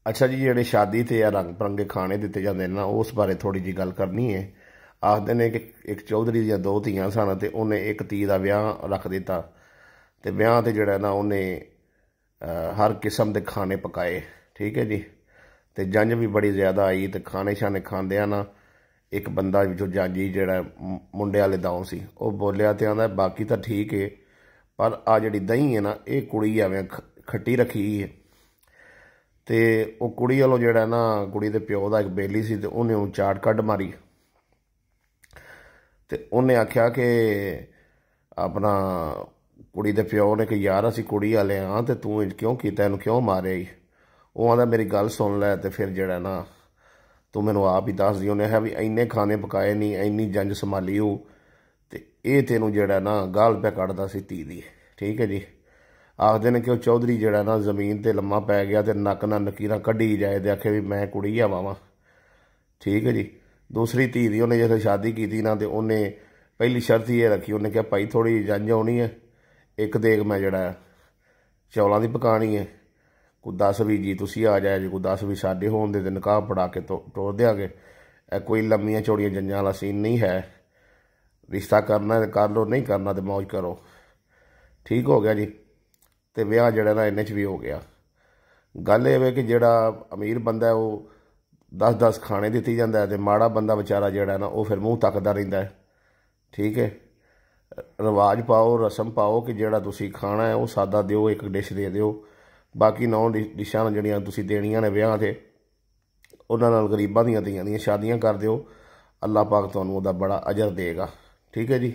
अच्छा जी, ਜਿਹੜੇ शादी ਤੇ ਜਾਂ ਰੰਗ ਬਰੰਗੇ ਖਾਣੇ ਦਿੱਤੇ ਜਾਂਦੇ ਨੇ ਨਾ, ਉਸ ਬਾਰੇ ਥੋੜੀ ਜੀ ਗੱਲ ਕਰਨੀ ਹੈ। ਆਖਦੇ ਨੇ ਕਿ ਇੱਕ ਚੌਧਰੀ ਦੀਆਂ ਦੋ ਧੀਆਂ ਸਨ ਤੇ ਉਹਨੇ ਇੱਕ ਧੀ ਦਾ ਵਿਆਹ ਰੱਖ ਦਿੱਤਾ ਤੇ ਵਿਆਹ ਤੇ ਜਿਹੜਾ ਨਾ ਉਹਨੇ ਹਰ ਕਿਸਮ ਦੇ ਖਾਣੇ ਪਕਾਏ। ਠੀਕ ਹੈ ਜੀ। ਤੇ ਜੰਜ ਵੀ ਬੜੀ ਜ਼ਿਆਦਾ ਆਈ ਤੇ ਖਾਣੇ ਛਾਣੇ ਖਾਂਦਿਆਂ ਨਾ ਇੱਕ ਬੰਦਾ ਵਿੱਚੋਂ ਜਾਜੀ ਜਿਹੜਾ ਮੁੰਡੇ ਵਾਲੇ ਦਾਉ ਸੀ, ਉਹ ਬੋਲਿਆ ਤੇ ਆਂਦਾ ਬਾਕੀ ਤਾਂ ਠੀਕ ਹੈ, ਪਰ ਆ ਜਿਹੜੀ ਦਹੀਂ ਹੈ ਨਾ, ਇਹ ਕੁੜੀ ਐਵੇਂ ਖੱਟੀ ਰੱਖੀ ਹੈ। ਤੇ ਉਹ ਕੁੜੀ ਵੱਲੋਂ ਜਿਹੜਾ ਨਾ, ਕੁੜੀ ਦੇ ਪਿਓ ਦਾ ਇੱਕ ਬੇਲੀ ਸੀ ਤੇ ਉਹਨੇ ਉਹ ਚਾਟ ਕੱਢ ਮਾਰੀ ਤੇ ਉਹਨੇ ਆਖਿਆ ਕਿ ਆਪਣਾ ਕੁੜੀ ਦੇ ਪਿਓ ਨੇ ਕਿ ਯਾਰ ਅਸੀਂ ਕੁੜੀ ਵਾਲੇ ਹਾਂ ਤੇ ਤੂੰ ਕਿਉਂ ਕੀਤਾ, ਇਹਨੂੰ ਕਿਉਂ ਮਾਰਿਆ ਜੀ। ਉਹ ਆਂਦਾ ਮੇਰੀ ਗੱਲ ਸੁਣ ਲੈ ਤੇ ਫਿਰ ਜਿਹੜਾ ਨਾ ਤੂੰ ਮੈਨੂੰ ਆਪ ਹੀ ਦੱਸ ਦੀ। ਉਹਨੇ ਕਿਹਾ ਵੀ ਇੰਨੇ ਖਾਣੇ ਪਕਾਏ ਨਹੀਂ, ਇੰਨੀ ਜੰਜ ਸੰਭਾਲੀ ਉਹ, ਤੇ ਇਹ ਤੈਨੂੰ ਜਿਹੜਾ ਨਾ ਗਾਲ ਪਿਆ ਕੱਢਦਾ ਸੀ ਧੀ ਦੀ। ਠੀਕ ਹੈ ਜੀ। ਆਖਦੇ ਨੇ कि चौधरी जड़ा ना जमीन ते लम्मा पै गया तो नक ना नकीर कढ़ी जाए तो आखे भी मैं कुड़ी हवा वा। ठीक है जी। दूसरी धी की उन्हें जो शादी की ना, तो उन्हें पहली शर्त ये रखी, उन्हें कहा भाई थोड़ी जंज आनी है, एक देग मैं जड़ा चौलों की पकानी है, कोई 10 भी जी तुसी आ जाए जी, कोई 10 भी साढ़े होने दे निकाह पढ़ा के तोड़ देंगे। कोई लम्मियां चौड़ियां जंजा वाला सीन नहीं है। रिश्ता करना है तो कर लो, नहीं करना तो मौज करो। ठीक हो गया जी। तो विआह जड़ा ना इन्ने च भी हो गया। गल ये कि जड़ा अमीर बंदा है वो 10-10 खाने दिती जाता है, तो माड़ा बंदा बेचारा जड़ा ना वो फिर मूँह तकदा रहिंदा है। ठीक है। रिवाज पाओ, रस्म पाओ कि जड़ा तुसी खाना है वो सादा दिओ, एक डिश दे दिओ, बाकी 9 डिशां जड़ियां तुसी देनियां ने विआह ते उन्हां नाल गरीबां दियां धीआं दियां शादियां कर दिओ। अल्लाह पाक तुहानूं उहदा बड़ा अजर देगा। ठीक है जी।